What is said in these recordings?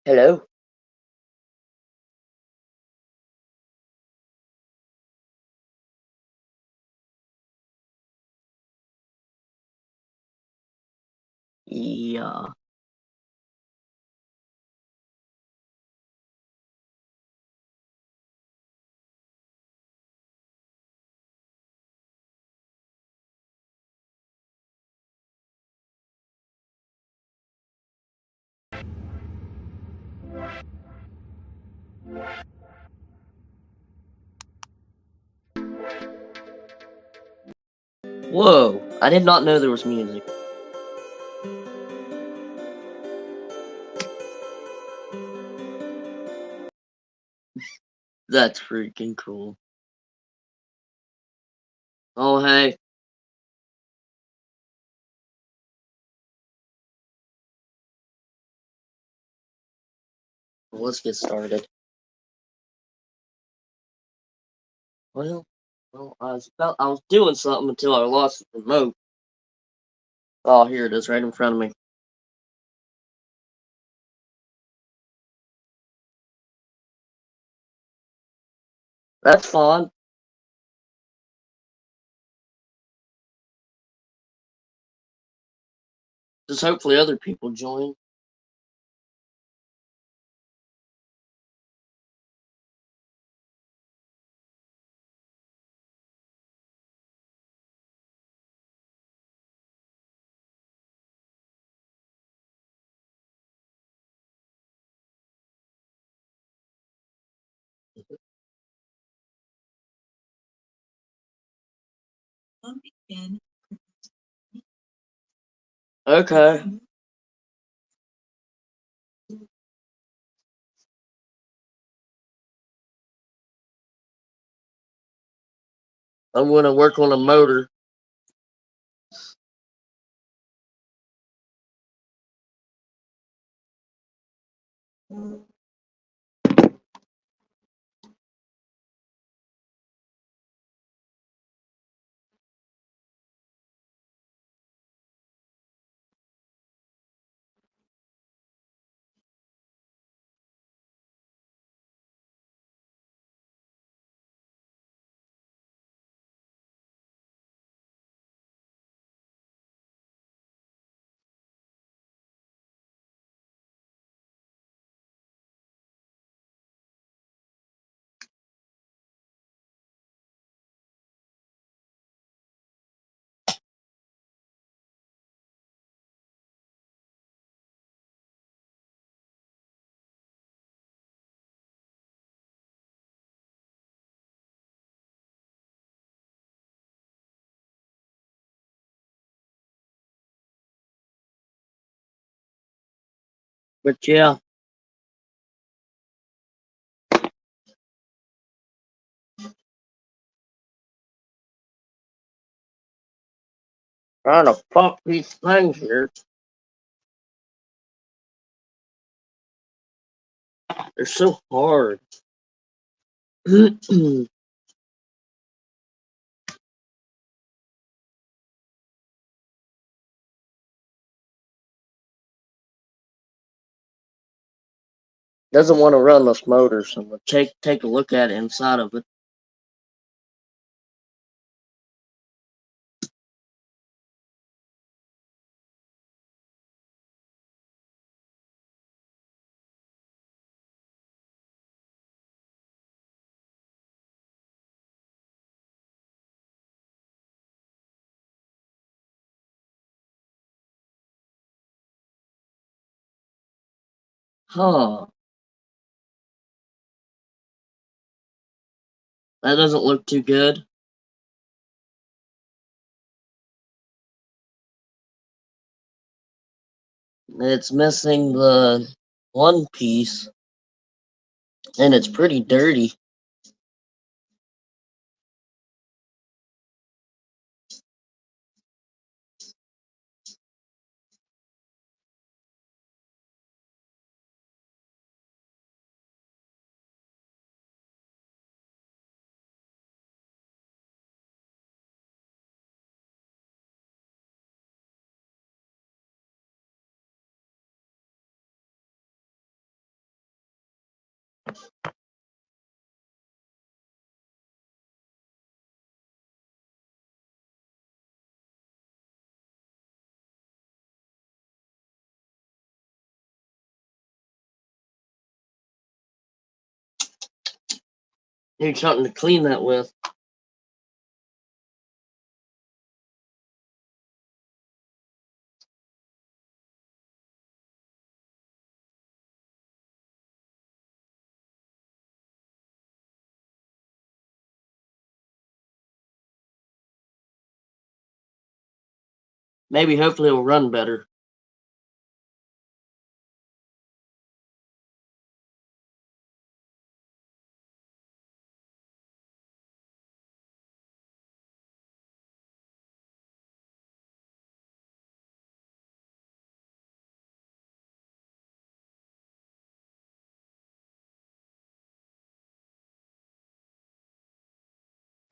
Hello? Yeah. Whoa, I did not know there was music. That's freaking cool. Oh, hey. Well, let's get started. Well, I was doing something until I lost the remote. Oh, here it is, right in front of me. That's fine. Just hopefully other people join. Okay. I'm gonna work on a motor. But yeah, trying to pump these things here. They're so hard. Doesn't want to run this motor, so we'll take a look at it inside of it. Huh. That doesn't look too good. It's missing the one piece, and it's pretty dirty. Need something to clean that with. Maybe hopefully it'll run better.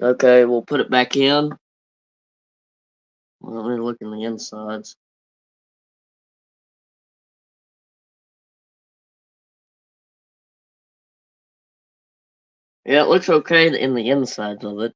Okay, we'll put it back in. Well, let me look in the insides. Yeah, it looks okay in the insides of it.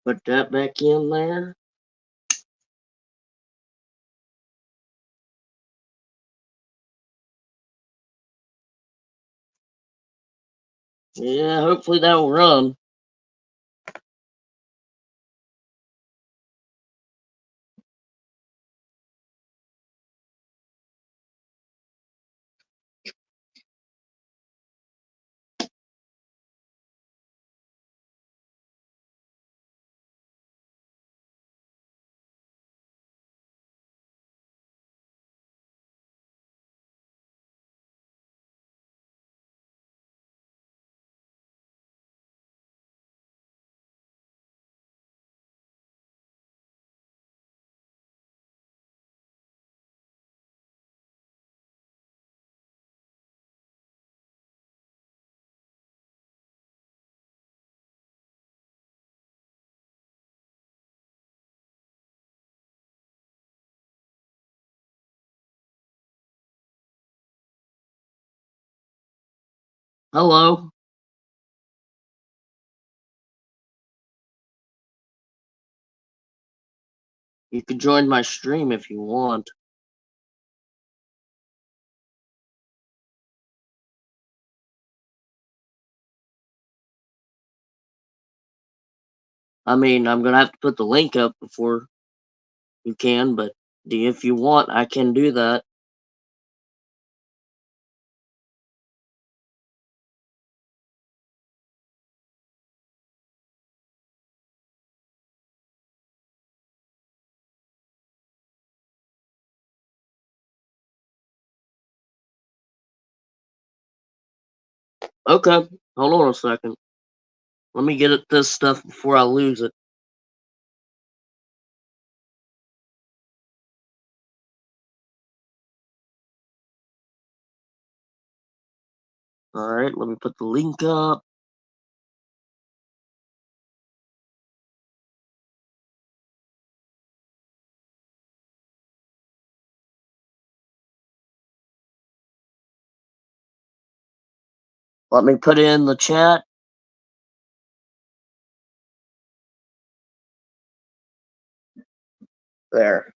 Put that back in there. Yeah, hopefully that will run. Hello. You can join my stream if you want. I mean, I'm gonna have to put the link up before you can, but if you want, I can do that. Okay, hold on a second. Let me get at this stuff before I lose it. Alright, let me put the link up. Let me put it in the chat. There.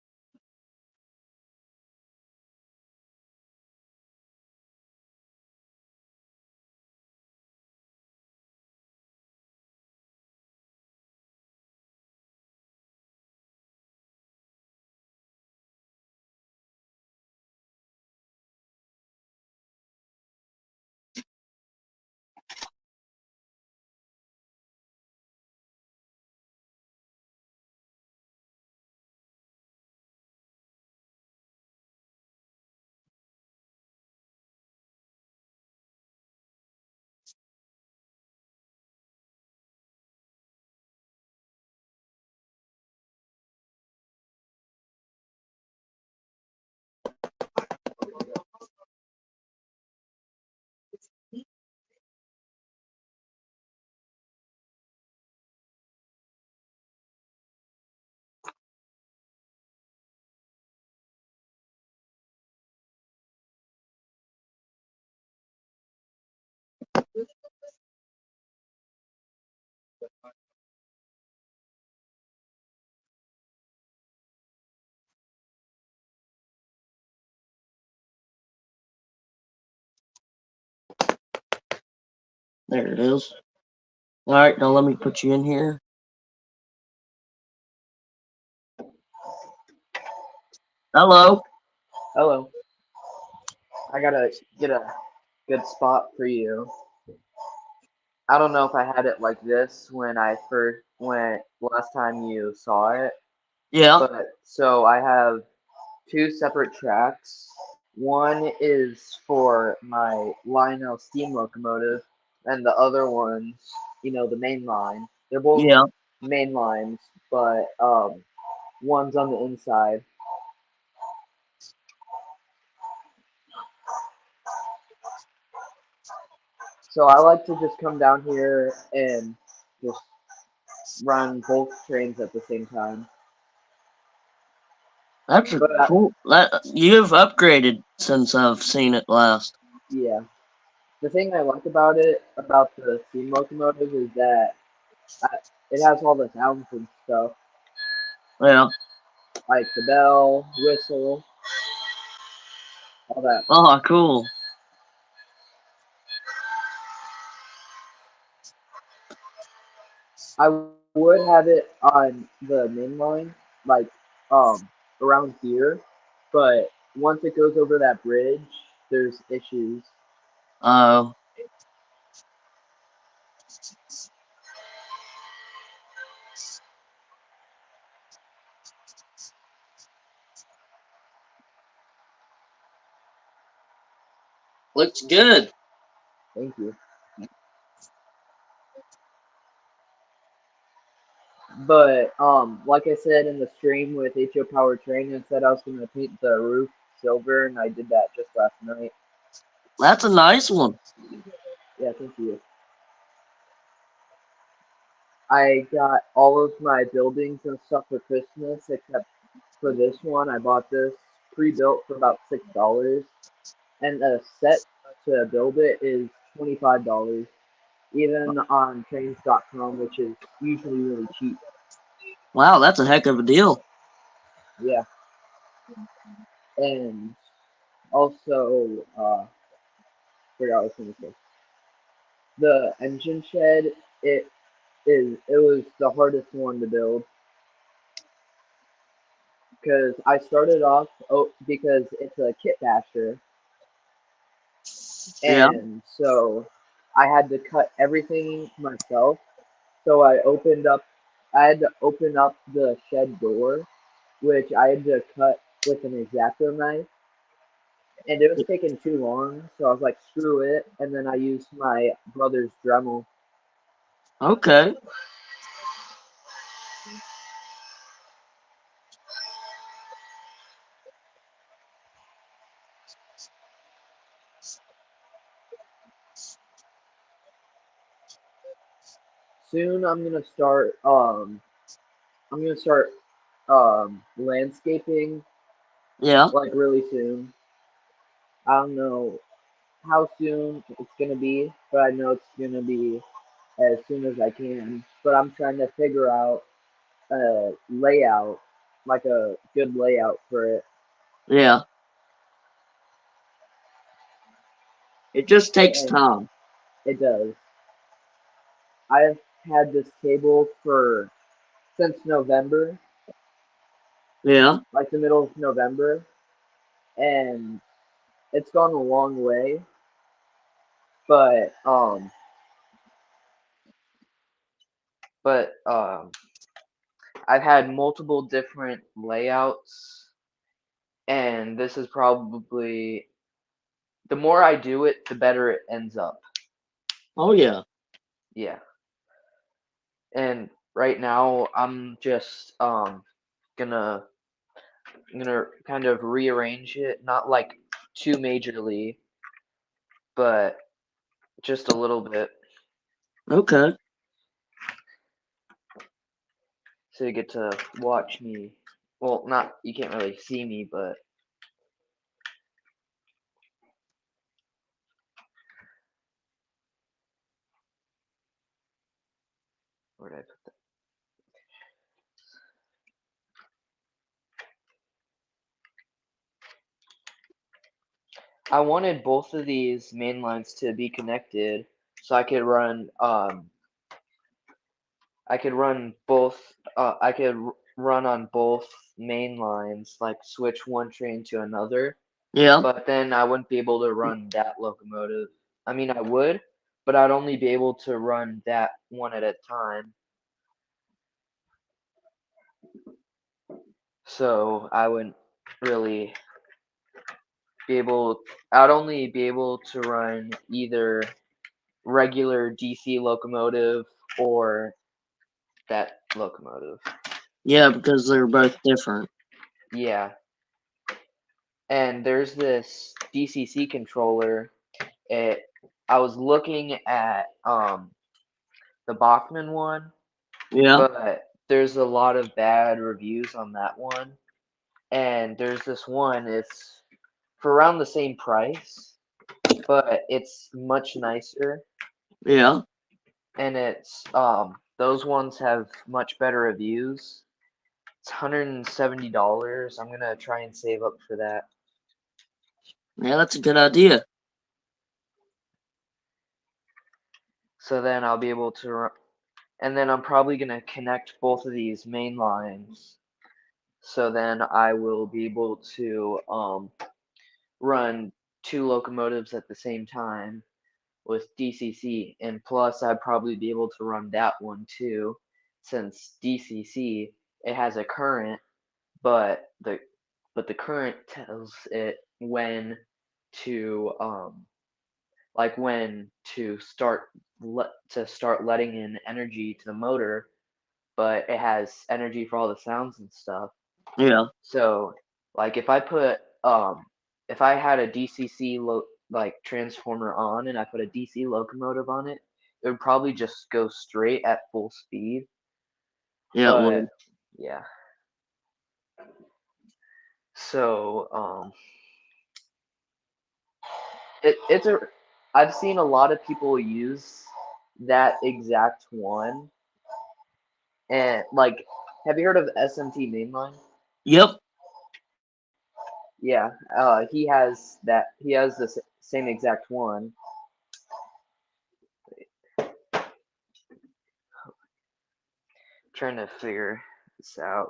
There it is. Alright, now let me put you in here. Hello. Hello. I gotta get a good spot for you. I don't know if I had it like this when I first when last time you saw it, Yeah. but so I have two separate tracks. One is for my Lionel steam locomotive, and the other one's, the main line. They're both Yeah. main lines, but one's on the inside. So I like to just come down here and just run both trains at the same time. That's a But cool. You've upgraded since I've seen it last. yeah, the thing I like about it, about the steam locomotive, is that it has all the sounds and stuff, Yeah. like the bell, whistle, all that. Oh, cool. I would have it on the main line, like around here, but once it goes over that bridge, there's issues. Oh, looks good. Thank you. But like I said in the stream with HO Power Train, I said I was gonna paint the roof silver, and I did that just last night. That's a nice one. Yeah, thank you. I got all of my buildings and stuff for Christmas, except for this one. I bought this pre-built for about $6, and a set to build it is $25, even on trains.com, which is usually really cheap. Wow, that's a heck of a deal. Yeah, and also, forgot what I was gonna say. The engine shed, it was the hardest one to build because I started off because it's a kit basher, Yeah. and so I had to cut everything myself. So I had to open up the shed door, which I had to cut with an X-Acto knife, and it was taking too long. So I was like, screw it, and then I used my brother's Dremel. Okay. Soon I'm gonna start landscaping Yeah. like really soon. I don't know how soon it's gonna be, but I know it's gonna be as soon as I can. But I'm trying to figure out a layout, like a good layout for it. Yeah. It just takes And time. it does. I've had this table for since November, Yeah. like the middle of November, and it's gone a long way. But I've had multiple different layouts, and this is probably the more I do it, the better it ends up. Oh, yeah. Yeah. And right now, I'm just gonna gonna kind of rearrange it, not like too majorly, but just a little bit, Okay. so you get to watch me. Well, not you can't really see me, but where did I put that? I wanted both of these main lines to be connected, so I could run both. I could run on both main lines, like switch one train to another. Yeah. But then I wouldn't be able to run that locomotive. I mean, I would, but I'd only be able to run that one at a time. So I wouldn't really be able. I'd only be able to run either regular DC locomotive or that locomotive. Yeah, because they're both different. Yeah. And there's this DCC controller. I was looking at the Bachmann one, Yeah. but there's a lot of bad reviews on that one. And there's this one, it's for around the same price, but it's much nicer. Yeah. And it's those ones have much better reviews. It's $170. I'm gonna try and save up for that. Yeah, that's a good idea. So then I'll be able to and then I'm probably gonna connect both of these main lines. So then I will be able to run two locomotives at the same time with DCC, and plus I'd probably be able to run that one too, since DCC it has a current, but the current tells it when to when to start letting in energy to the motor, but it has energy for all the sounds and stuff. Yeah. So like if I had a DCC transformer on and I put a DC locomotive on it, it would probably just go straight at full speed. Yeah, it But would. yeah. So it's a I've seen a lot of people use that exact one. And like, have you heard of SMT Mainline? Yep. Yeah, he has that. He has the same exact one. Trying to figure this out.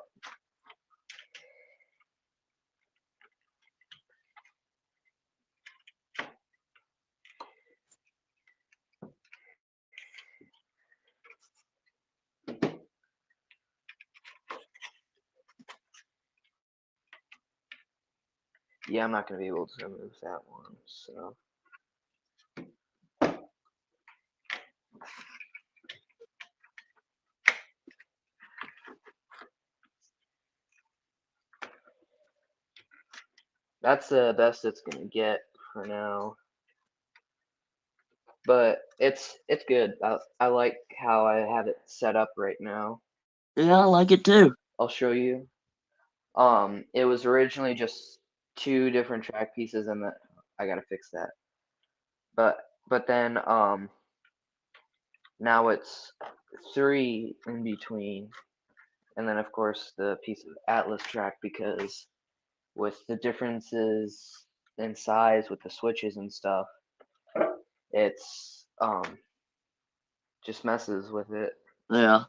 Yeah, I'm not gonna be able to move that one. So that's the best it's gonna get for now. But it's good. I like how I have it set up right now. Yeah, I like it too. I'll show you. It was originally just two different track pieces, and I gotta fix that. But then now it's three in between, and then of course the piece of Atlas track, because with the differences in size with the switches and stuff, it's just messes with it. Yeah.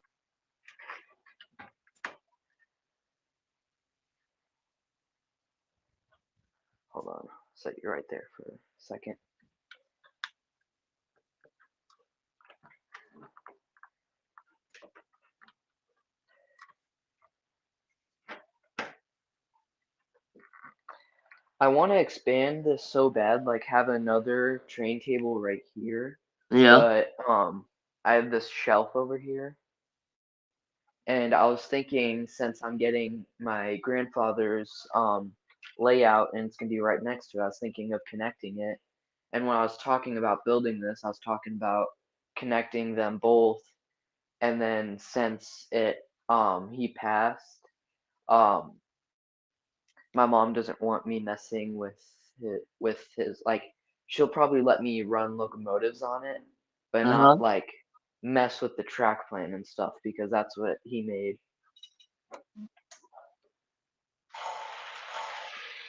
Hold on, set you right there for a second. I want to expand this so bad, like have another train table right here, Yeah. but I have this shelf over here, and I was thinking, since I'm getting my grandfather's layout and it's gonna be right next to it, I was thinking of connecting it. And when I was talking about building this, I was talking about connecting them both. And then since he passed, um my mom doesn't want me messing with his, like, she'll probably let me run locomotives on it, but Uh-huh. not like mess with the track plan and stuff, because that's what he made.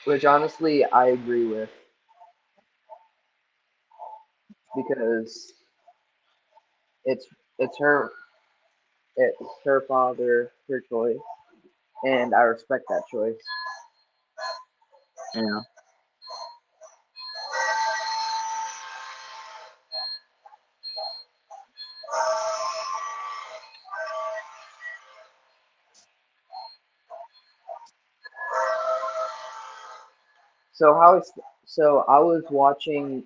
Which honestly I agree with, because It's it's her it's her father, her choice, and I respect that choice. Yeah. So I was watching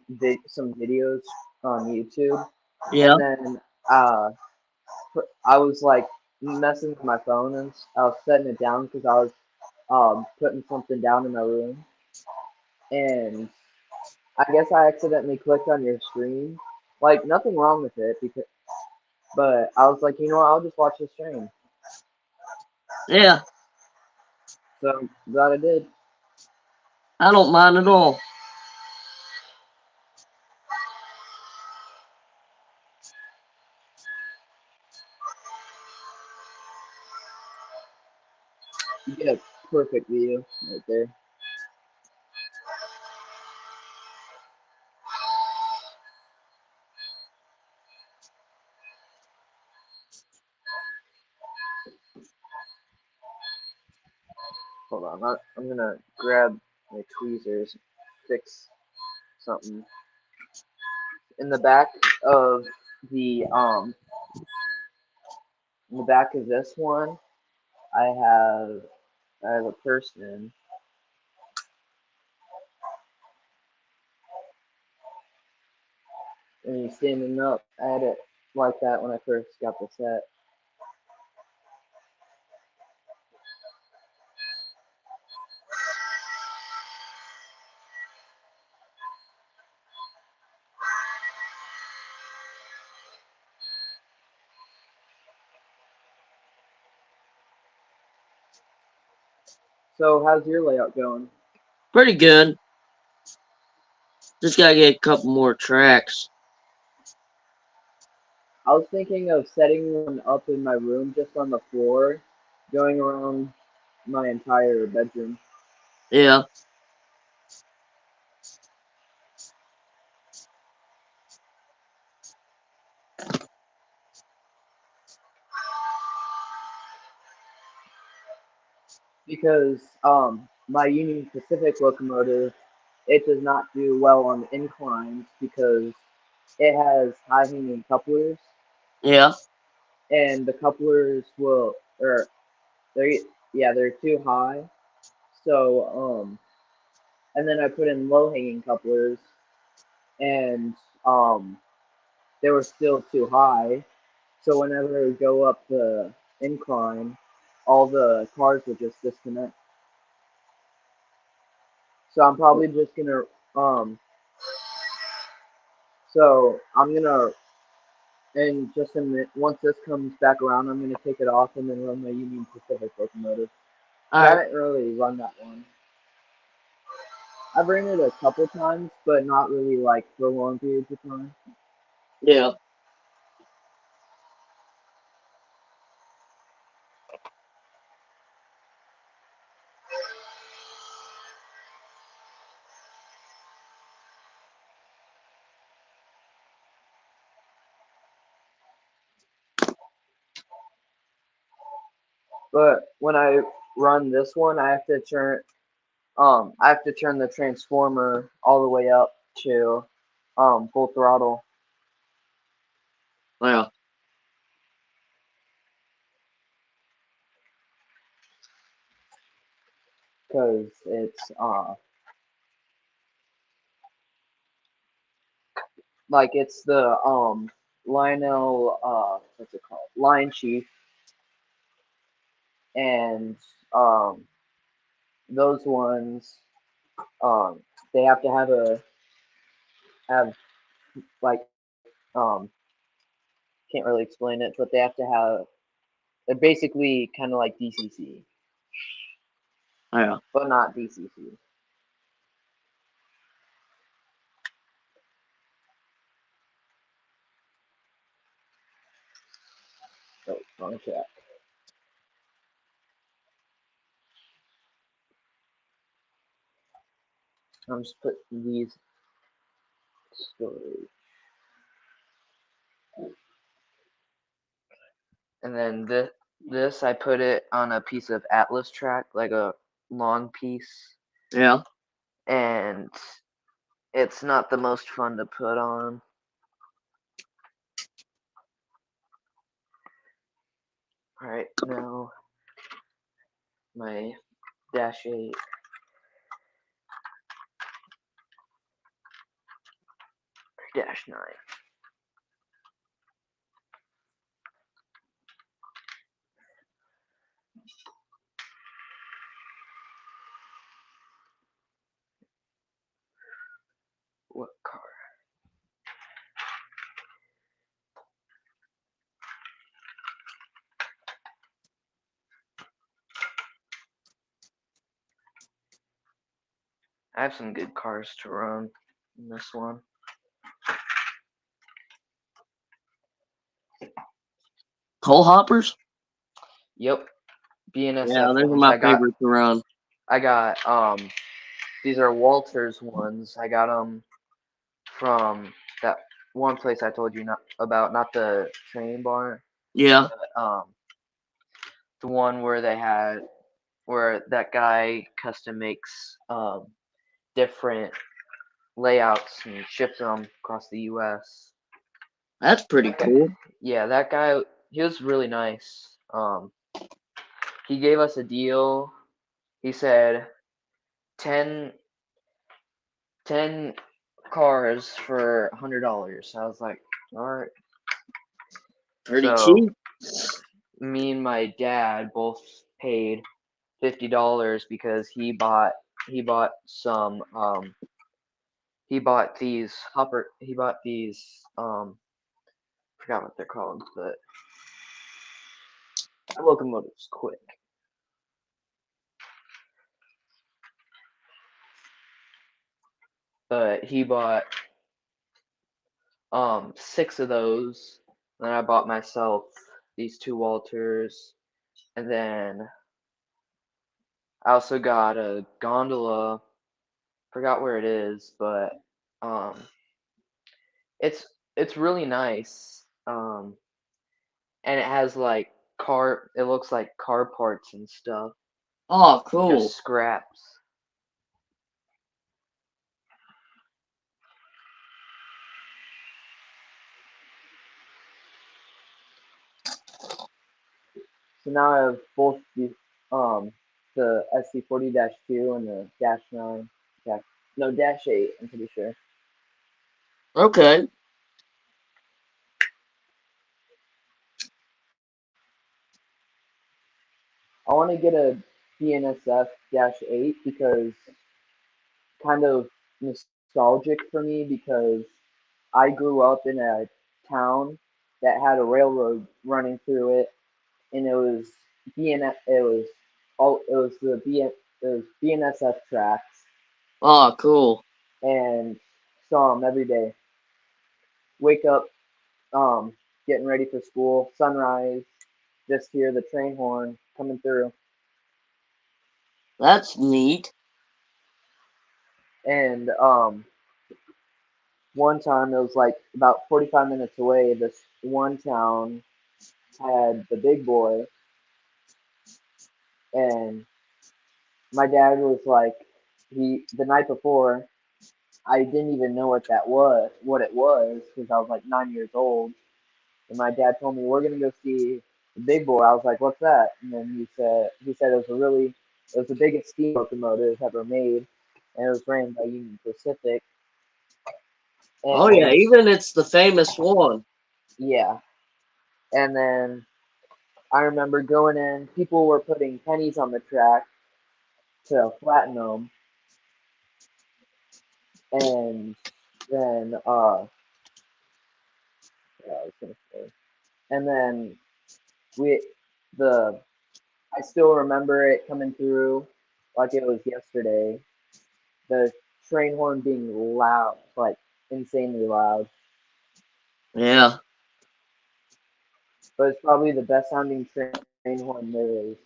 some videos on YouTube, Yeah. and then uh, I was like messing with my phone, and I was setting it down because I was putting something down in my room, and I guess I accidentally clicked on your screen. Like nothing wrong with it, but I was like, you know what, I'll just watch the stream. Yeah. So I'm glad I did. I don't mind at all. You get a perfect view right there. Hold on, I'm gonna grab my tweezers, fix something in the back of the in the back of this one. I have I have a person, and he's standing up. I had it like that when I first got the set. So how's your layout going? Pretty good. Just gotta get a couple more tracks. I was thinking of setting one up in my room just on the floor, going around my entire bedroom. Yeah. Because my Union Pacific locomotive, it does not do well on inclines because it has high hanging couplers, Yeah. and the couplers will or they're yeah, they're too high. So and then I put in low hanging couplers, and um they were still too high. So whenever I would go up the incline, all the cars would just disconnect. So I'm probably just gonna um so I'm gonna in just a minute, once this comes back around, I'm gonna take it off and then run my Union Pacific locomotive. I Alright. haven't really run that one. I've ran it a couple times, but not really like for long periods of time. Yeah. But when I run this one, I have to turn the transformer all the way up to full throttle Yeah. because it's like it's the Lionel what's it called, Line Chief, and um those ones um they have to have like can't really explain it, but they have to have they're basically kind of like DCC, Yeah. but not DCC. Oh, wrong track. I'm just putting these storage. and then this I put it on a piece of Atlas track, like a long piece, Yeah. and it's not the most fun to put on. All right, now my Dash 8. Dash 9. What car? I have some good cars to run in this one. Coal hoppers? Yep, BNSF Yeah, those are ones. my favorite to run. I got these are Walters ones. I got them from that one place I told you about, not the training barn, Yeah. but the one where that guy custom makes different layouts and ships them across the U.S. That's pretty cool. Yeah, that guy, he was really nice. He gave us a deal. He said 10 cars for $100. I was like, all right. Pretty So cheap. me and my dad both paid $50 because he bought some he bought these forgot what they're called, but that locomotive's quick. But he bought 6 of those. Then I bought myself these 2 Walters, and then I also got a gondola. Forgot where it is, but um, it's really nice. And it has like it looks like car parts and stuff, Oh, cool. just scraps. So now I have both the SC40-2 and the Dash 9, Dash 8. I'm pretty sure. Okay. I want to get a BNSF-8 because kind of nostalgic for me because I grew up in a town that had a railroad running through it, and it was BNSF tracks, Oh, cool. and saw them every day. Wake up, getting ready for school, sunrise, just hear the train horn coming through, That's neat. and one time it was like about 45 minutes away. This one town had the big boy, and my dad was like, the night before, I didn't even know what it was, because I was like 9 years old. And my dad told me we're gonna go see the big boy. I was like, what's that? And then he said it was the biggest steam locomotive ever made, and it was ran by Union Pacific. Oh, yeah. And Even it's the famous one. yeah, and then I remember going in. People were putting pennies on the track to flatten them, and then yeah, I was gonna say, and then we the I still remember it coming through like it was yesterday. The train horn being loud, like insanely loud. Yeah. But it's probably the best sounding train horn there is.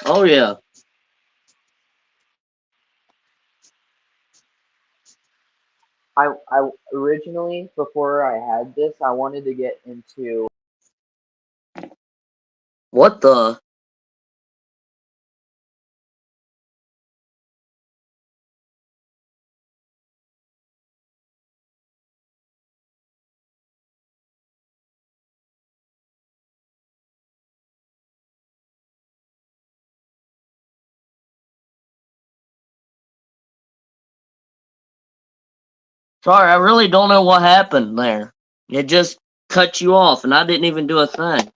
Oh, yeah. I originally, before I had this, I wanted to get into What the? Sorry, I really don't know what happened there. It just cut you off, and I didn't even do a thing.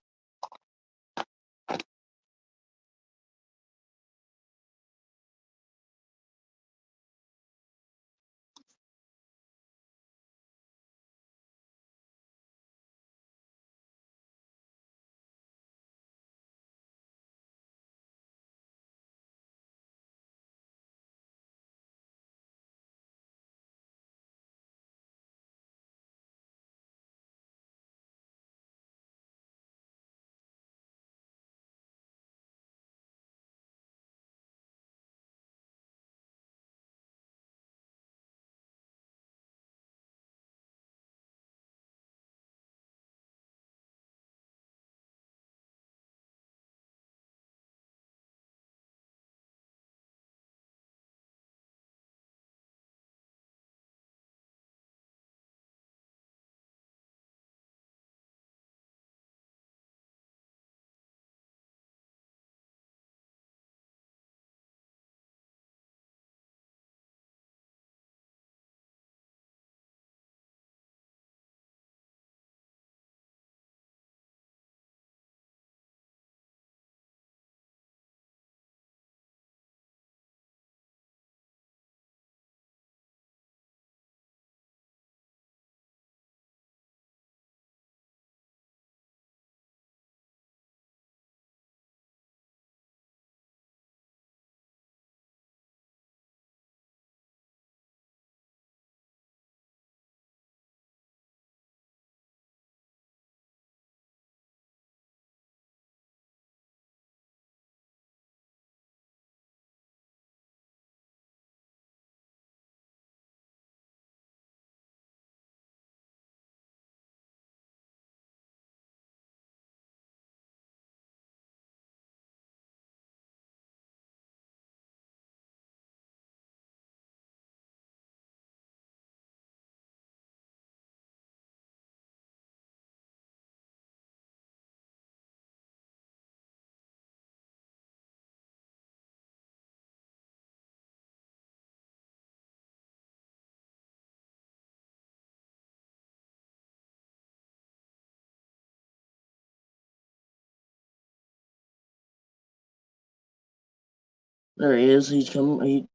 There he is. He's coming. He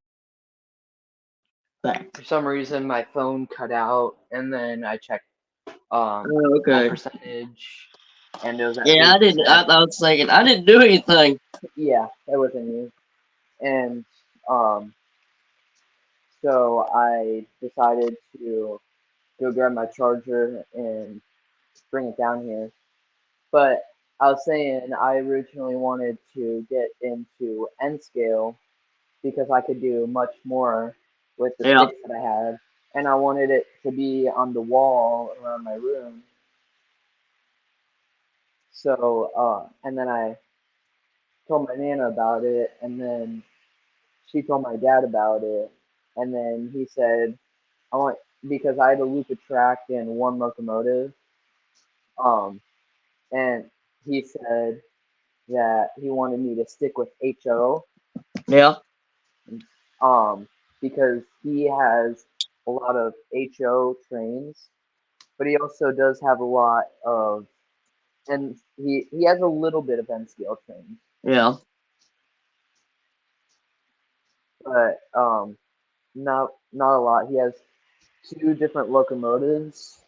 back. For some reason, my phone cut out, and then I checked Oh, my okay. percentage, and it was at Yeah, I didn't. I 3%. was thinking I didn't do anything. Yeah, that wasn't you. And um, so I decided to go grab my charger and bring it down here. But I was saying I originally wanted to get into N scale because I could do much more with the Yeah. sticks that I have, and I wanted it to be on the wall around my room. So, and then I told my nana about it, and then she told my dad about it, and then he said, I want, because I had to loop a track in one locomotive, um, and he said that he wanted me to stick with HO, Yeah. um, because he has a lot of HO trains, but he also does have a lot of, and he has a little bit of N scale trains, Yeah. but not a lot. He has two different locomotives,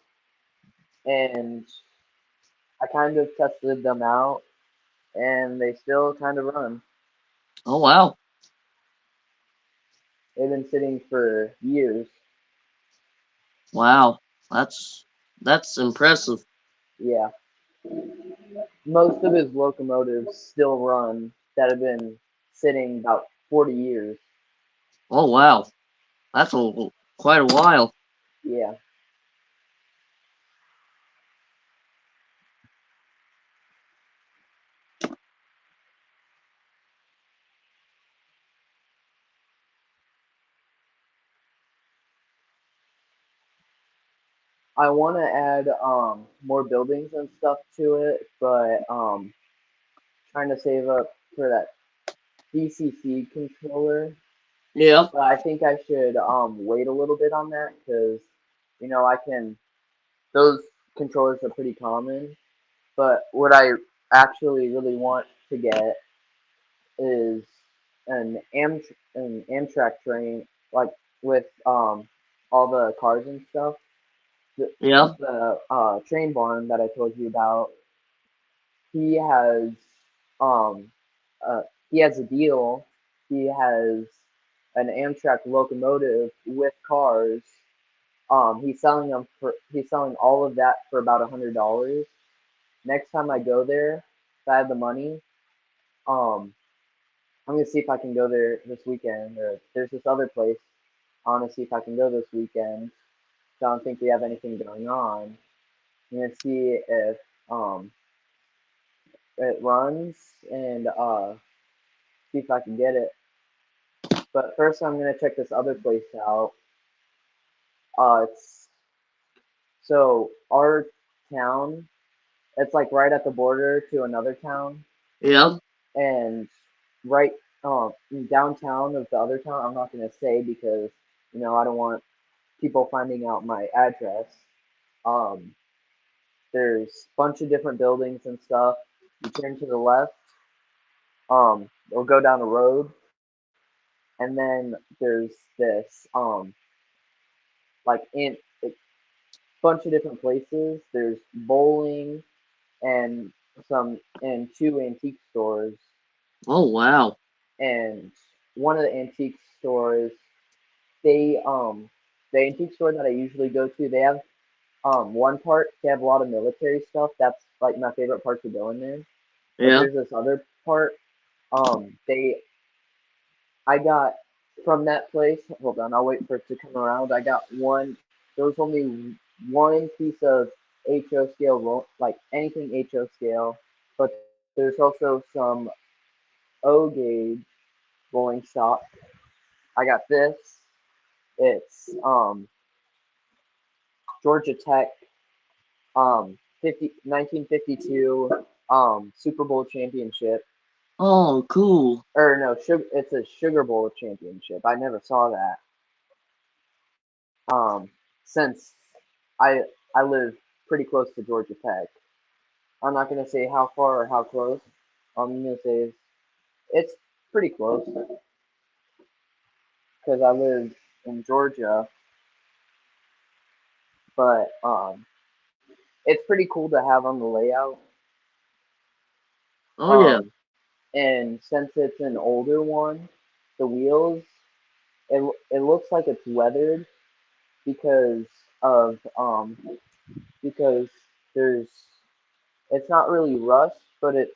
and I kind of tested them out, and they still kind of run. Oh wow. They've been sitting for years. Wow. That's impressive. Yeah, most of his locomotives still run that have been sitting about 40 years. Oh wow. That's quite a while. Yeah. I want to add more buildings and stuff to it, but trying to save up for that DCC controller. Yeah. But I think I should wait a little bit on that because I can those controllers are pretty common. But what I actually really want to get is an Amtrak train, like with all the cars and stuff. The, Yeah. the train barn that I told you about, he has um uh, he has a deal. He has an Amtrak locomotive with cars. He's selling all of that for about $100. Next time I go there, if I have the money, um, I'm gonna see if I can go there this weekend. Or there's this other place. I want to see if I can go this weekend. So I don't think we have anything going on. I'm gonna see if um it runs and see if I can get it. But first, I'm gonna check this other place out. It's so our town. It's like right at the border to another town, Yeah. and right downtown of the other town. I'm not gonna say because I don't want people finding out my address. Um, there's a bunch of different buildings and stuff. You turn to the left, we'll go down the road, and then there's this like in a bunch of different places. There's bowling and two antique stores, Oh wow. and one of the antique stores they the antique store that I usually go to, they have one part, they have a lot of military stuff. That's like my favorite part to go in there. But Yeah. there's this other part. They I got from that place. Hold on, I'll wait for it to come around. I got one. There was only one piece of HO scale like anything HO scale, but there's also some O gauge rolling stock. I got this. It's Georgia Tech 1952 Super Bowl championship. Oh cool. Or no, it's a Sugar Bowl championship. I never saw that. Since I I live pretty close to Georgia Tech. I'm not gonna say how far or how close. I'm gonna say it's pretty close because I live in Georgia. But it's pretty cool to have on the layout. Oh yeah. Um, and since it's an older one, the wheels it looks like it's weathered because of because there's it's not really rust, but it's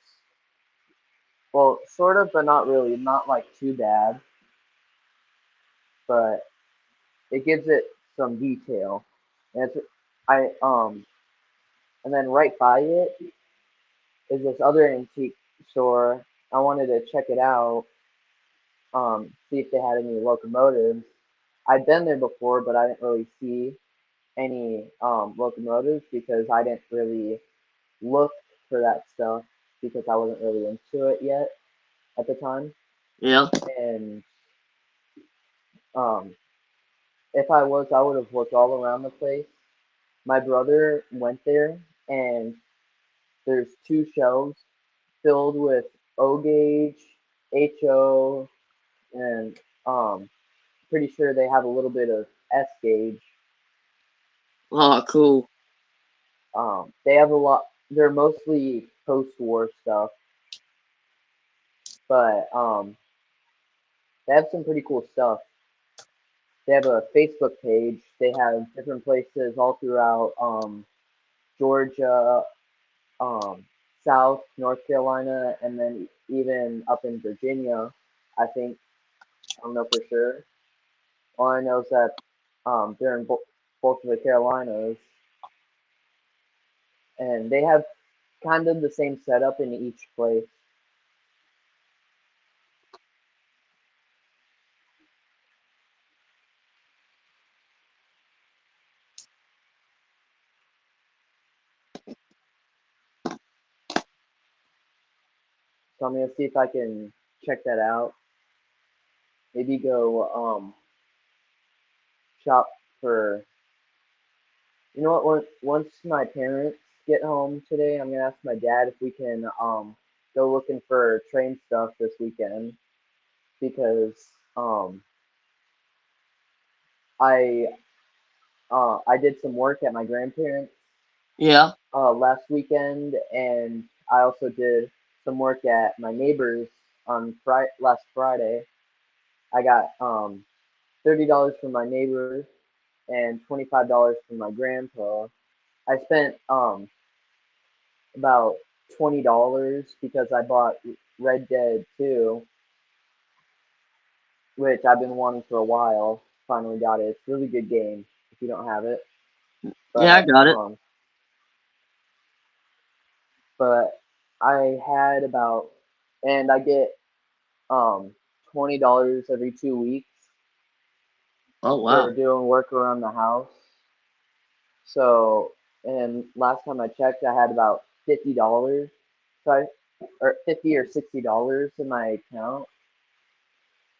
well sort of, but not really, not like too bad, but it gives it some detail. And it's I and then right by it is this other antique store. I wanted to check it out, see if they had any locomotives. I'd been there before, but I didn't really see any locomotives because I didn't really look for that stuff because I wasn't really into it yet at the time. Yeah. And um, if I was, I would have looked all around the place. My brother went there, and there's two shelves filled with O gauge, HO, and um, pretty sure they have a little bit of S gauge. Oh cool. They have a lot. They're mostly post-war stuff, but they have some pretty cool stuff. They have a Facebook page. They have different places all throughout Georgia, um, South, North Carolina, and then even up in Virginia. I think I don't know for sure. All I know is that they're in both of the Carolinas, and they have kind of the same setup in each place. So I'm gonna see if I can check that out. Maybe go shop for. You know what? Once my parents get home today, I'm gonna ask my dad if we can go looking for train stuff this weekend because um I I did some work at my grandparents Yeah. last weekend, and I also did some work at my neighbors on last Friday. I got $30 from my neighbor and $25 from my grandpa. I spent about $20 because I bought Red Dead 2, which I've been wanting for a while. Finally got it. It's a really good game if you don't have it. Yeah, I But got it. but I had about and I get um $20 every 2 weeks Oh for wow. doing work around the house. So and last time I checked, I had about $50. So or $50 or $60 in my account.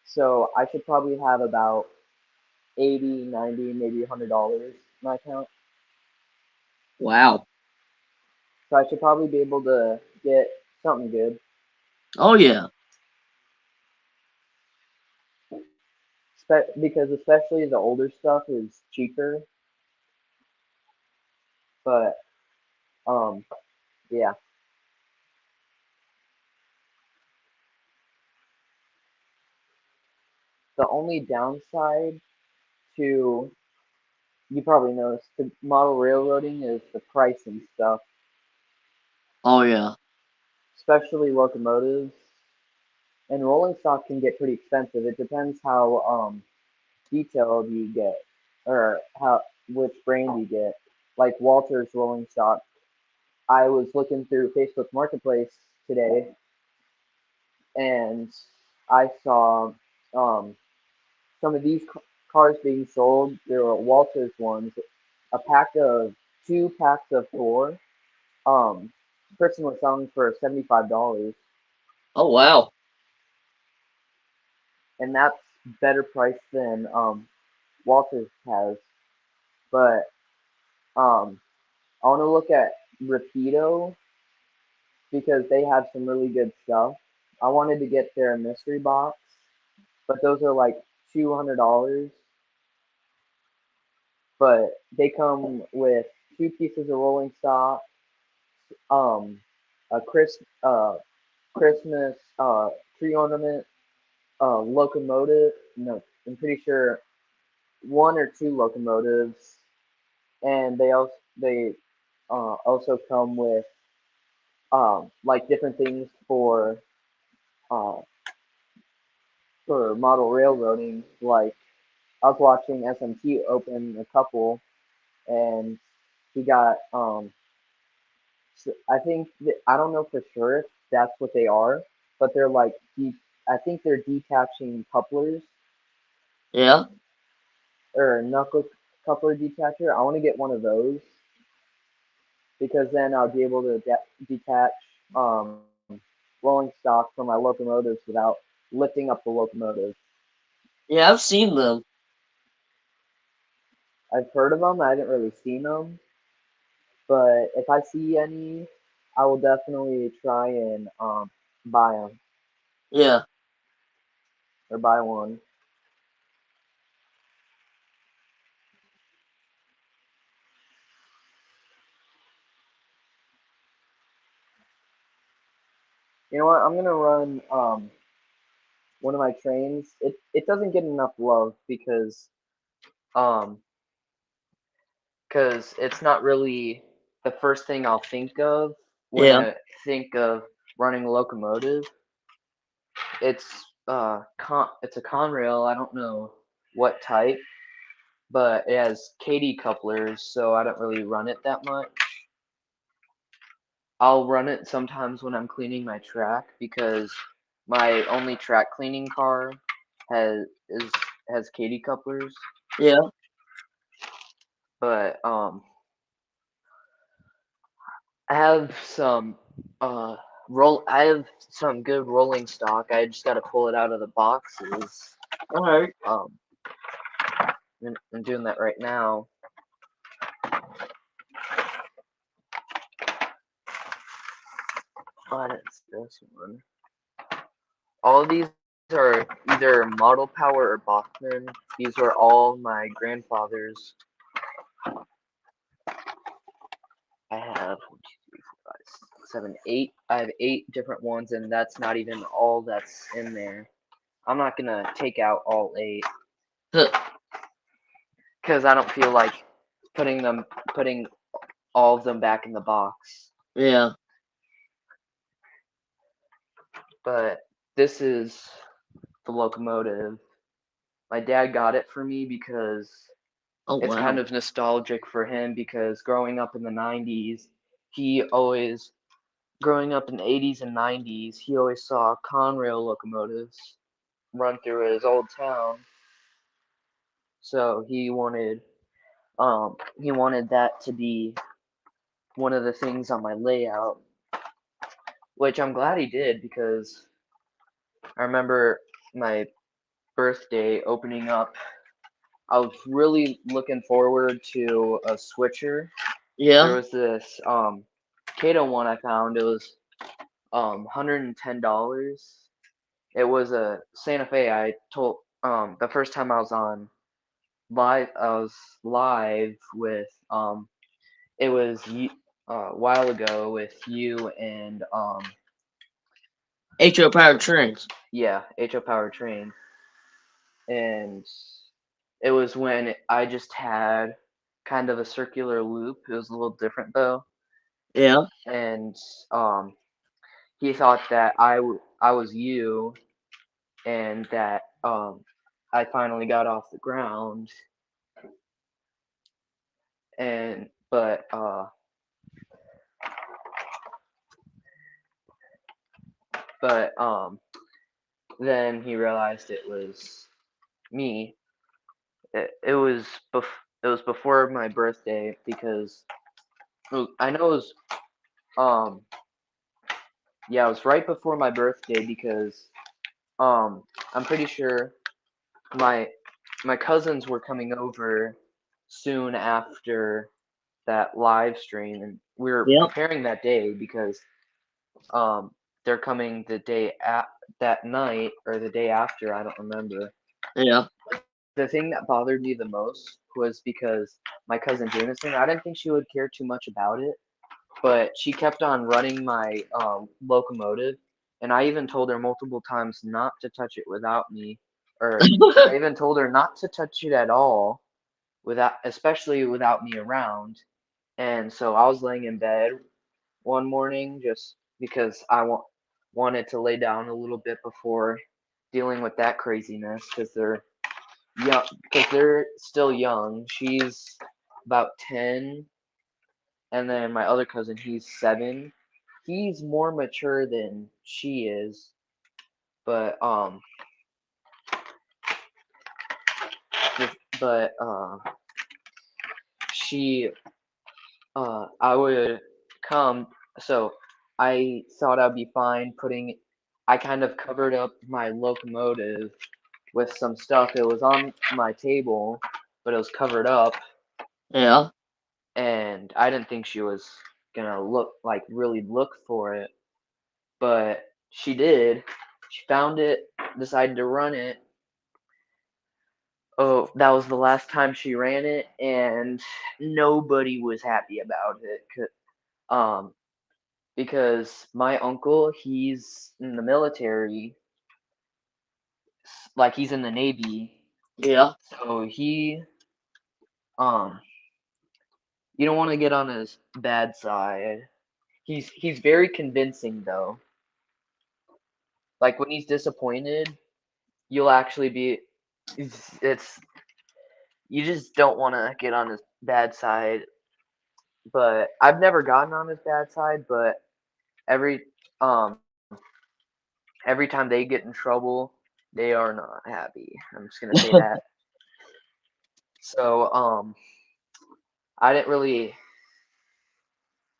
So I should probably have about 80, 90, maybe $100 in my account. Wow. So I should probably be able to get something good. Oh yeah. Because especially the older stuff is cheaper. But um, yeah. The only downside to you probably noticed the model railroading is the price and stuff, Oh yeah. especially locomotives. And rolling stock can get pretty expensive. It depends how detailed you get, or how which brand you get. Like Walter's rolling stock. I was looking through Facebook Marketplace today, and I saw um, some of these cars being sold. There were Walters ones, a pack of 2 packs of four. Um, person was selling for $75, Oh wow. and that's better price than Walters has. But I want to look at Rapido because they have some really good stuff. I wanted to get their mystery box, but those are like $200. But they come with 2 pieces of rolling stock, um, a Christmas tree ornament, locomotive. No, I'm pretty sure one or two locomotives, and they also come with like different things uh, for model railroading. Like I was watching SMT open a couple, and he got I think I don't know for sure if that's what they are, but they're like I think they're detaching couplers Yeah. or knuckle coupler detacher. I want to get one of those because then I'll be able to detach rolling stock from my locomotives without lifting up the locomotive. Yeah, I've seen them. I've heard of them. I haven't really seen them, but if I see any, I will definitely try and buy them Yeah. or buy one. You know what? I'm gonna run one of my trains. It doesn't get enough love um because it's not really the first thing I'll think of when Yeah. I think of running a locomotive. It's a Conrail. I don't know what type, but it has KD couplers, so I don't really run it that much. I'll run it sometimes when I'm cleaning my track because my only track cleaning car has is has KD couplers. Yeah. But I have some uh I have some good rolling stock. I just got to pull it out of the boxes. All right. I'm doing that right now. But it's this one. All of these are either Model Power or Bachmann. These were all my grandfather's. I have 1, 2, 3, 4, 5, 6, 7, 8. I have 8 different ones, and that's not even all that's in there. I'm not gonna take out all 8 because I don't feel like putting all of them back in the box. Yeah. But this is the locomotive. My dad got it for me because Oh it's wow. kind of nostalgic for him because growing up in the 90s, growing up in the 80s and 90s, he always saw Conrail locomotives run through his old town. So he wanted that to be one of the things on my layout, which I'm glad he did because I remember my birthday opening up. I was really looking forward to a switcher. There Yeah. was this Kato one I found. It was $110. It was a Santa Fe. I told the first time I was live with it was a while ago with you and HO powered trains. yeah, HO Power Train, and it was when I just had kind of a circular loop. It was a little different though, Yeah. and he thought that I was you, and that I finally got off the ground, and but then he realized it was me. It was it was before my birthday because I know it was um yeah, it was right before my birthday because I'm pretty sure my my cousins were coming over soon after that live stream, and we were Yep. preparing that day because um they're coming the day at that night or the day after, I don't remember. Yeah. The thing that bothered me the most was because my cousin Jameson, I didn't think she would care too much about it, but she kept on running my locomotive, and I even told her multiple times not to touch it without me, or I even told her not to touch it at all, especially without me around. And so I was laying in bed one morning just because wanted to lay down a little bit before dealing with that craziness because they're still young. She's about 10, and then my other cousin, he's 7. He's more mature than she is, but but she I would come. So I thought I'd be fine putting. I kind of covered up my locomotive with some stuff. It was on my table, but it was covered up, Yeah. and I didn't think she was gonna really look for it, but she did. She found it, decided to run it. Oh, that was the last time she ran it, and nobody was happy about it. Um, because my uncle, he's in the military, like he's in the Navy, Yeah. so um, you don't want to get on his bad side. He's very convincing though. Like when he's disappointed, you'll actually be it's you just don't want to get on his bad side. But I've never gotten on his bad side, but every um every time they get in trouble, they are not happy. I'm just gonna say that. So I didn't really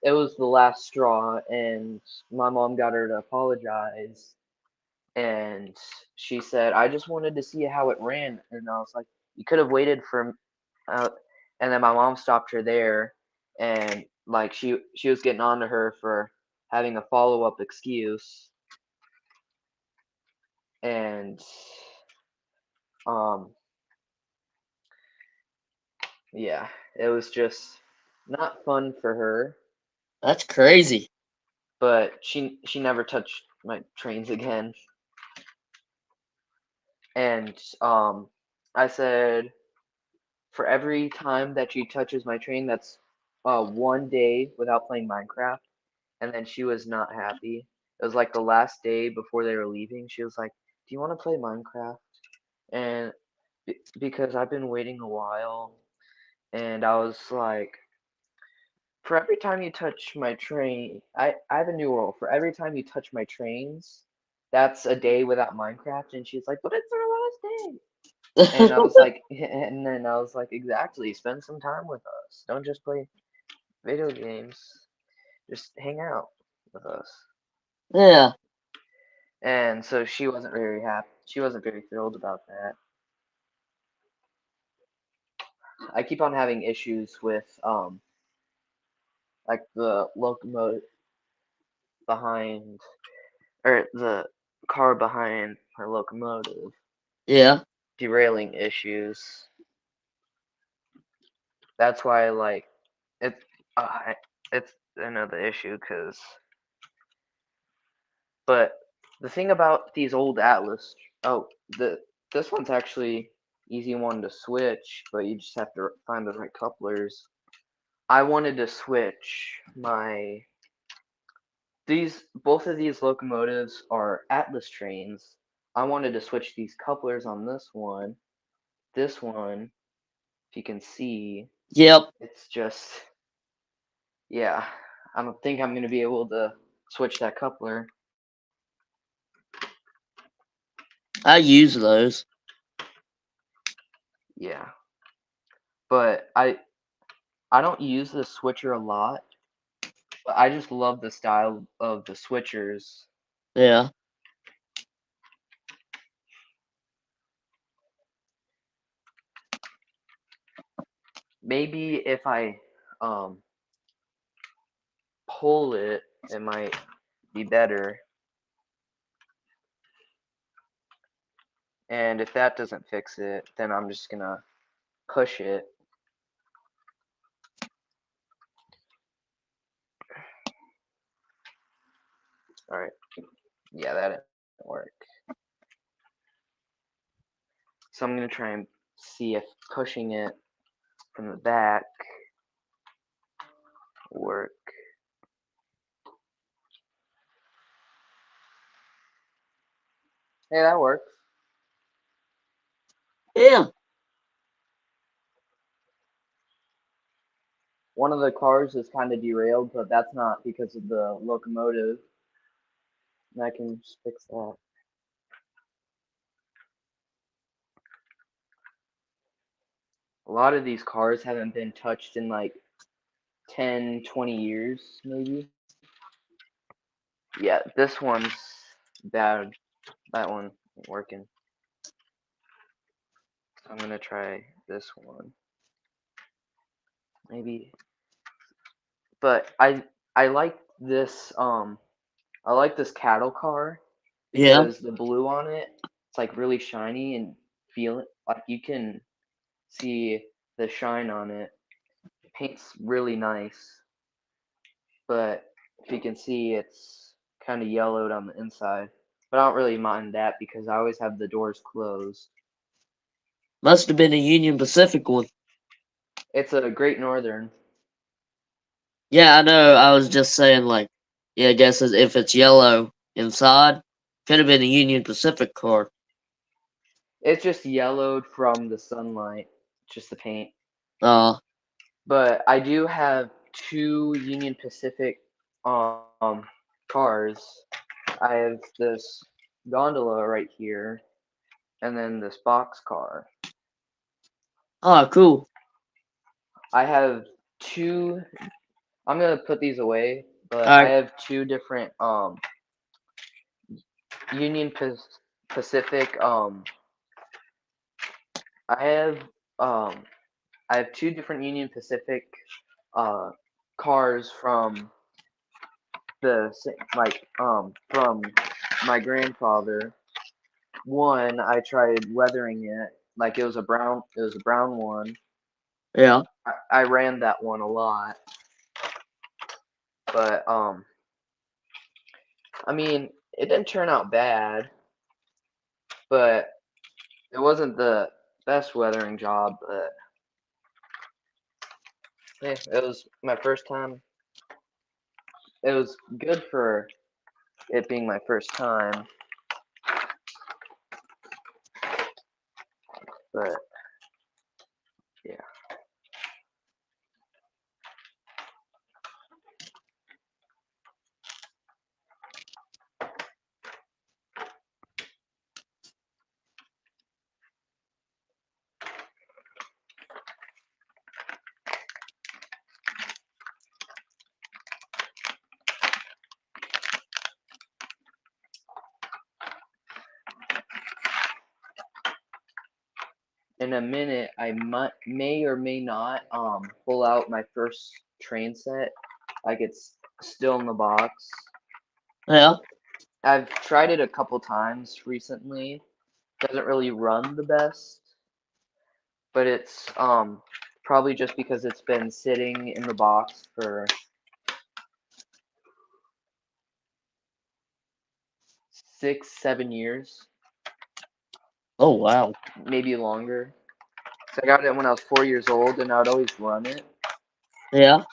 it was the last straw, and my mom got her to apologize, and she said, "I just wanted to see how it ran," and I was like, "You could have waited for," uh, and then my mom stopped her there, and like she was getting on to her for having a follow up excuse, and um yeah, it was just not fun for her, That's crazy. but she never touched my trains again. And I said, for every time that she touches my train, that's 1 day without playing Minecraft. And then she was not happy. It was like the last day before they were leaving. She was like, "Do you want to play Minecraft?" And because I've been waiting a while, and I was like, for every time you touch my train, I have a new rule. For every time you touch my trains, that's a day without Minecraft. And she's like, "But it's our last day." And I was like, and then I was like, exactly. Spend some time with us. Don't just play video games. Just hang out with us. Yeah, And so she wasn't very happy. She wasn't very thrilled about that. I keep on having issues with like the locomotive behind, or the car behind her locomotive yeah. derailing issues. That's why like it uh, it's another issue because, but the thing about these old Atlas, oh, this one's actually easy one to switch, but you just have to find the right couplers. I wanted to switch my these both of these locomotives are Atlas trains. I wanted to switch these couplers on this one. This one, if you can see, Yep. it's just, yeah. I don't think I'm gonna be able to switch that coupler. I use those. Yeah, but I don't use the switcher a lot, but I just love the style of the switchers. Yeah. Maybe if I um pull it, it might be better. And if that doesn't fix it, then I'm just gonna push it. Alright, yeah, that didn't work. So I'm gonna try and see if pushing it from the back will work. Hey, that works. Yeah. One of the cars is kind of derailed, but that's not because of the locomotive. And I can just fix that. A lot of these cars haven't been touched in like 10, 20 years, maybe. Yeah, this one's bad. That one ain't working. I'm gonna try this one. Maybe. But I like this I like this cattle car Yeah. because the blue on it, it's like really shiny and feel it. Like you can see the shine on it. Paint's really nice, but if you can see, it's kind of yellowed on the inside. But I don't really mind that because I always have the doors closed. Must have been a Union Pacific one. It's a Great Northern. Yeah, I know. I was just saying, like, yeah, I guess if it's yellow inside, could have been a Union Pacific car. It's just yellowed from the sunlight, just the paint. Uh, But I do have two Union Pacific cars. I have this gondola right here, and then this box car. oh, cool. I have two. I'm gonna put these away, but I Alright. have two different Union Pacific I have um I have two different Union Pacific uh cars from from my grandfather. One, I tried weathering it like it was a brown one. Yeah. I ran that one a lot, but I mean, it didn't turn out bad, but it wasn't the best weathering job. But yeah, it was my first time. It was good for it being my first time, but yeah. In a minute, may or may not pull out my first train set. Like it's still in the box. Yeah. I've tried it a couple times recently. Doesn't really run the best, but it's probably just because it's been sitting in the box for 6, 7 years, Oh wow. maybe longer. So I got it when I was 4 years old, and I'd always run it. Yeah.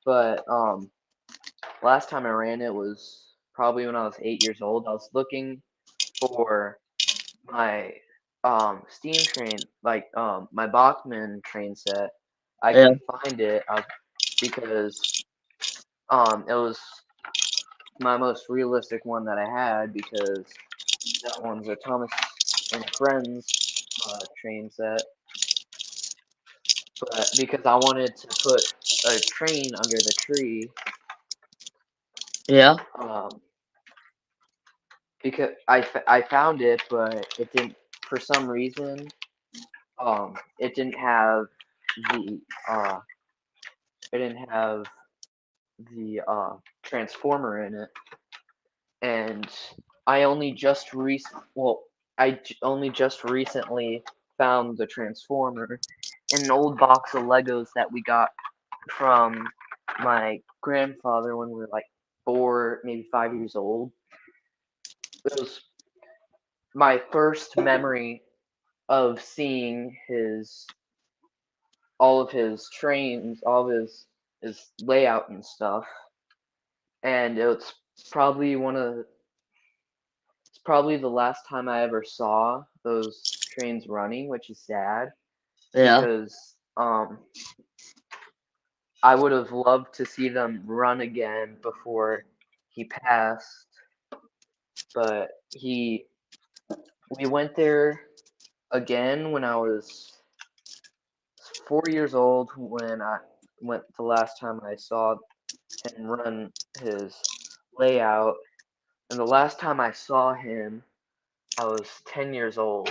But last time I ran it was probably when I was 8 years old. I was looking for my steam train, like my Bachmann train set. I Yeah. couldn't find it because it was my most realistic one that I had because that one's a Thomas and Friends train set. But because I wanted to put a train under the tree, Yeah. um, because I found it, but it didn't for some reason it didn't have the it didn't have the transformer in it, and I only just only just recently found the transformer in an old box of Legos that we got from my grandfather when we were like 4, maybe 5 years old. It was my first memory of seeing all of his trains, all of his layout and stuff. And probably one of it's probably the last time I ever saw those trains running, which is sad Yeah. because I would have loved to see them run again before he passed, but we went there again when I was 4 years old when I went the last time I saw him run his layout, and the last time I saw him, I was 10 years old.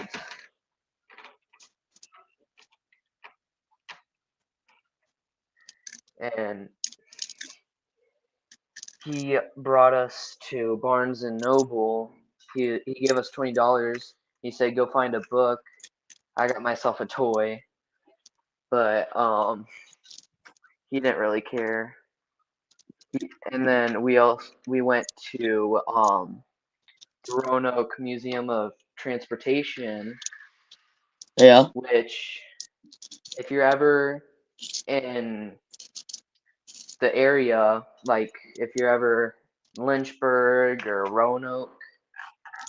And he brought us to Barnes and Noble. He gave us $20. He said, "Go find a book." I got myself a toy, but he didn't really care. And then we went to the Roanoke Museum of Transportation, Yeah. which if you're ever in the area, like if you're ever Lynchburg or Roanoke,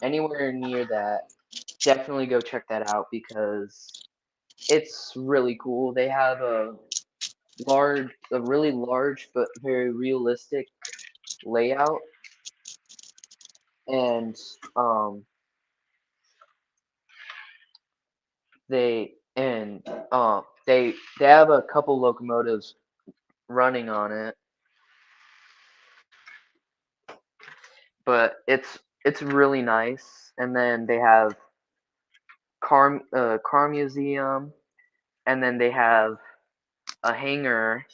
anywhere near that, definitely go check that out because it's really cool. They have a really large but very realistic layout, and um, they and they have a couple locomotives running on it, but it's really nice. And then they have car museum, and then they have a hangar.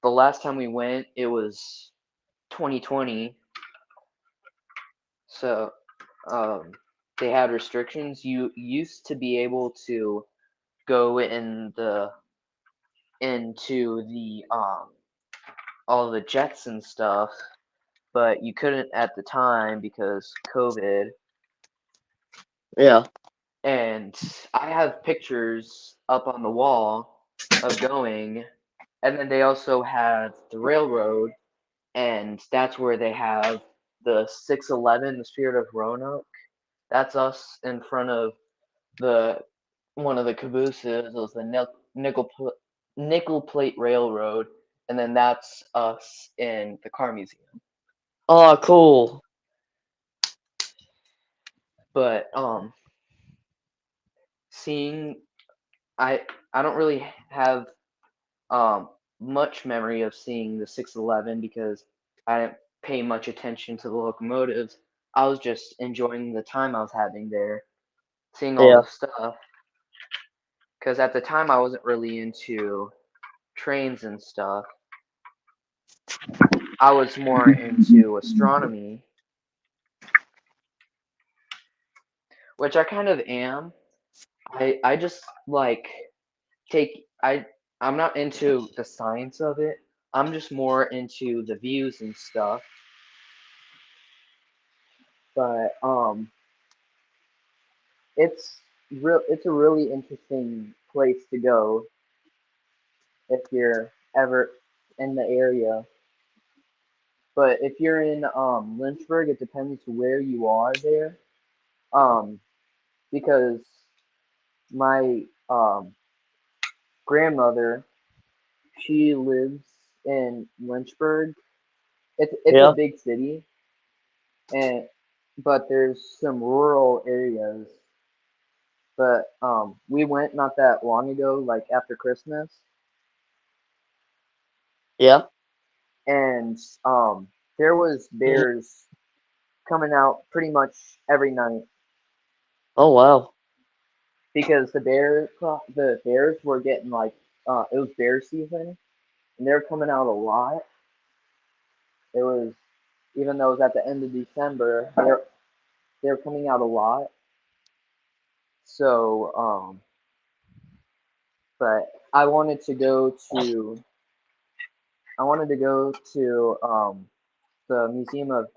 The last time we went, it was 2020, so um, they had restrictions. You used to be able to go into the all the jets and stuff, but you couldn't at the time because COVID. Yeah. And I have pictures up on the wall of going, and then they also have the railroad, and that's where they have the 611, the Spirit of Roanoke. That's us in front of the one of the cabooses. It was the Nickel Plate Railroad, and then that's us in the car museum. Oh, cool. But seeing I I don't really have um much memory of seeing the 611 because I didn't pay much attention to the locomotives. I was just enjoying the time I was having there, seeing all Yeah. the stuff. Because at the time I wasn't really into trains and stuff. I was more into astronomy, which I kind of am. I just like take I'm not into the science of it. I'm just more into the views and stuff. But it's a really interesting place to go if you're ever in the area. But if you're in Lynchburg, it depends where you are there. Um, because my grandmother, she lives in Lynchburg. It's a Yeah. big city, and but there's some rural areas. But we went not that long ago, like after Christmas, Yeah. and there was bears coming out pretty much every night Oh, wow. because the bears were getting like it was bear season, and they're coming out a lot. It was even though it was at the end of December, they're coming out a lot. So but I wanted to go to the museum of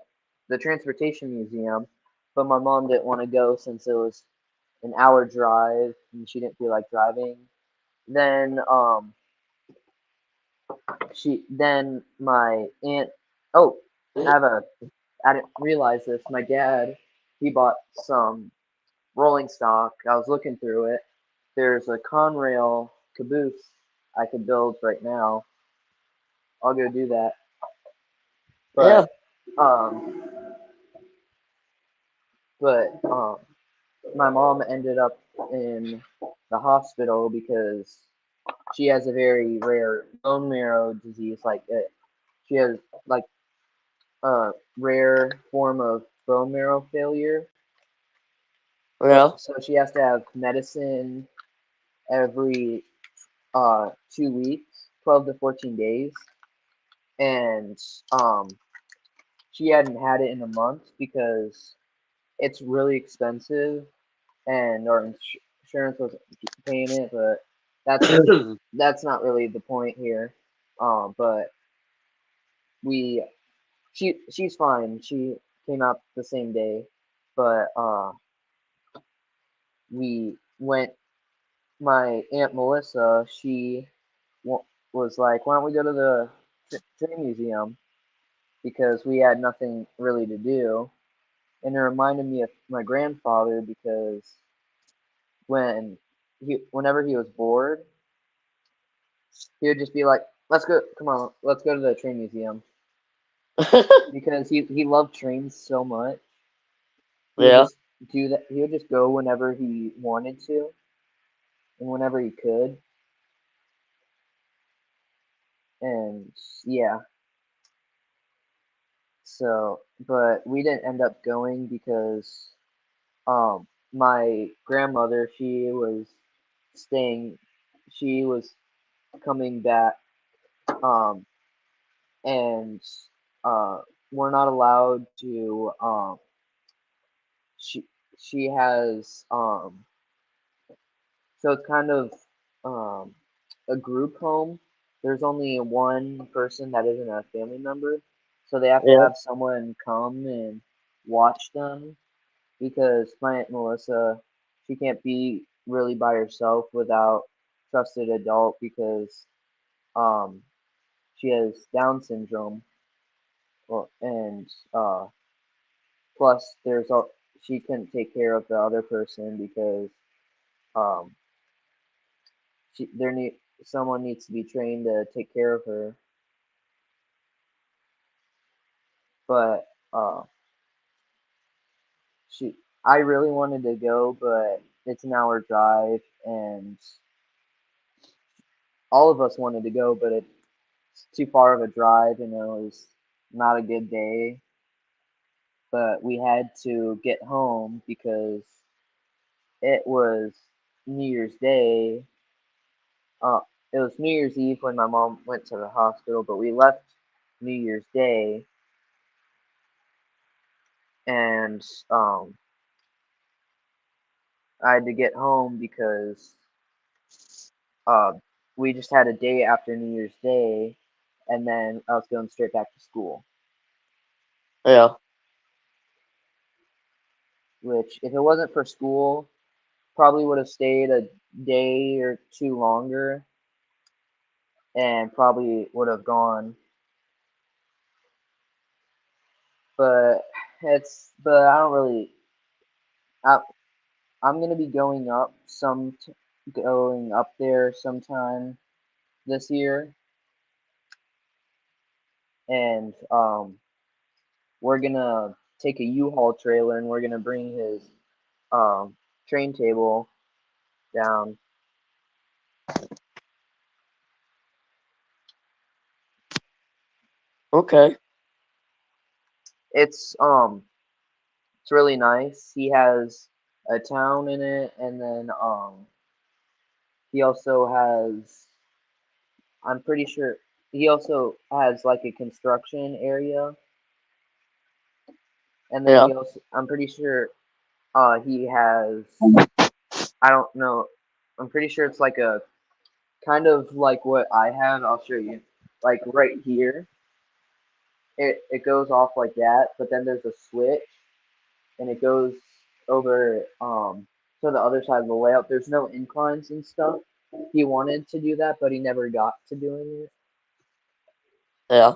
the transportation museum, but my mom didn't want to go since it was an hour drive and she didn't feel like driving. Then then my aunt. Oh, I have a I didn't realize this. My dad, he bought some rolling stock. I was looking through it. There's a Conrail caboose I could build right now. I'll go do that. Yeah. But um but my mom ended up in the hospital because she has a very rare bone marrow disease. She has like a rare form of bone marrow failure. Yeah. So she has to have medicine every 2 weeks, 12 to 14 days, and um, she hadn't had it in a month because it's really expensive, and our insurance wasn't paying it. But that's not really the point here. But we she's fine. She came out the same day, but we went. My aunt Melissa, she was like, "Why don't we go to the train museum?" Because we had nothing really to do, and it reminded me of my grandfather because whenever he was bored, he would just be like, "Let's go, come on, let's go to the train museum," because he loved trains so much. He would Yeah. just do that. He would just go whenever he wanted to and whenever he could. and yeah, so but we didn't end up going because my grandmother, staying she was coming back, um and uh we're not allowed to she she has so it's kind of um a group home. There's only one person that isn't a family member, so they have to Yeah. have someone come and watch them because my Aunt Melissa, she can't be really by herself without trusted adult because um she has Down syndrome. Well, and plus she couldn't take care of the other person because um she there need someone needs to be trained to take care of her. But she I really wanted to go, but it's an hour drive, and all of us wanted to go, but it's too far of a drive, and it was not a good day. But we had to get home because it was New Year's Day. Uh, it was New Year's Eve when my mom went to the hospital, but we left New Year's Day, and I had to get home because uh, we just had a day after New Year's Day, and then I was going straight back to school. Yeah. Which, if it wasn't for school, probably would have stayed a day or two longer, and probably would have gone. But I don't really. I, I'm gonna be going up there sometime this year, and we're gonna take a U-Haul trailer and we're gonna bring his um train table down. Okay. It's um it's really nice. He has a town in it, and then he also has I'm pretty sure he also has like a construction area, and then Yeah. I'm pretty sure he has I don't know. I'm pretty sure it's like a kind of like what I have. I'll show you. Like right here, it goes off like that, but then there's a switch, and it goes over to the other side of the layout. There's no inclines and stuff. He wanted to do that, but he never got to doing it. Yeah.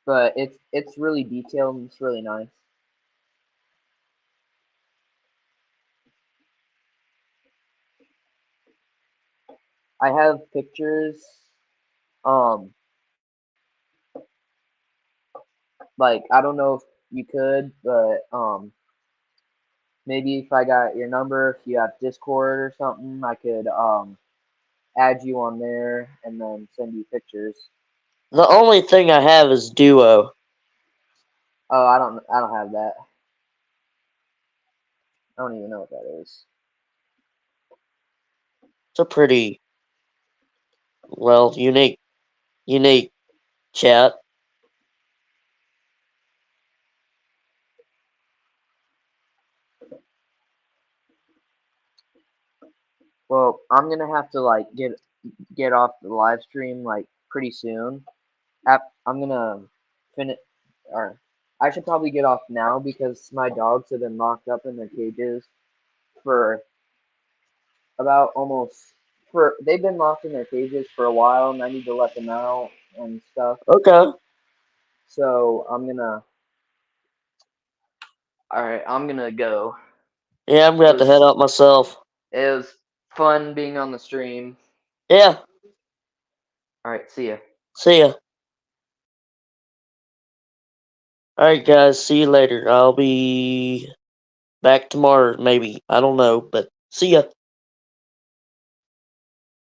But it's really detailed and it's really nice. I have pictures. Um, like I don't know if you could, but maybe if I got your number, if you have Discord or something, I could add you on there and then send you pictures. The only thing I have is Duo. Oh, I don't have that. I don't even know what that is. It's a pretty unique chat. Well, I'm gonna have to like get off the live stream like pretty soon. I'm gonna finish, or I should probably get off now because my dogs have been locked up in their cages for about almost for they've been locked in their cages for a while, and I need to let them out and stuff. Okay. So all right, I'm gonna go. Yeah, I'm gonna It have to head was out myself. it was fun being on the stream. Yeah. All right, see ya. See ya. Alright guys, see you later. I'll be back tomorrow, maybe. I don't know, but see ya.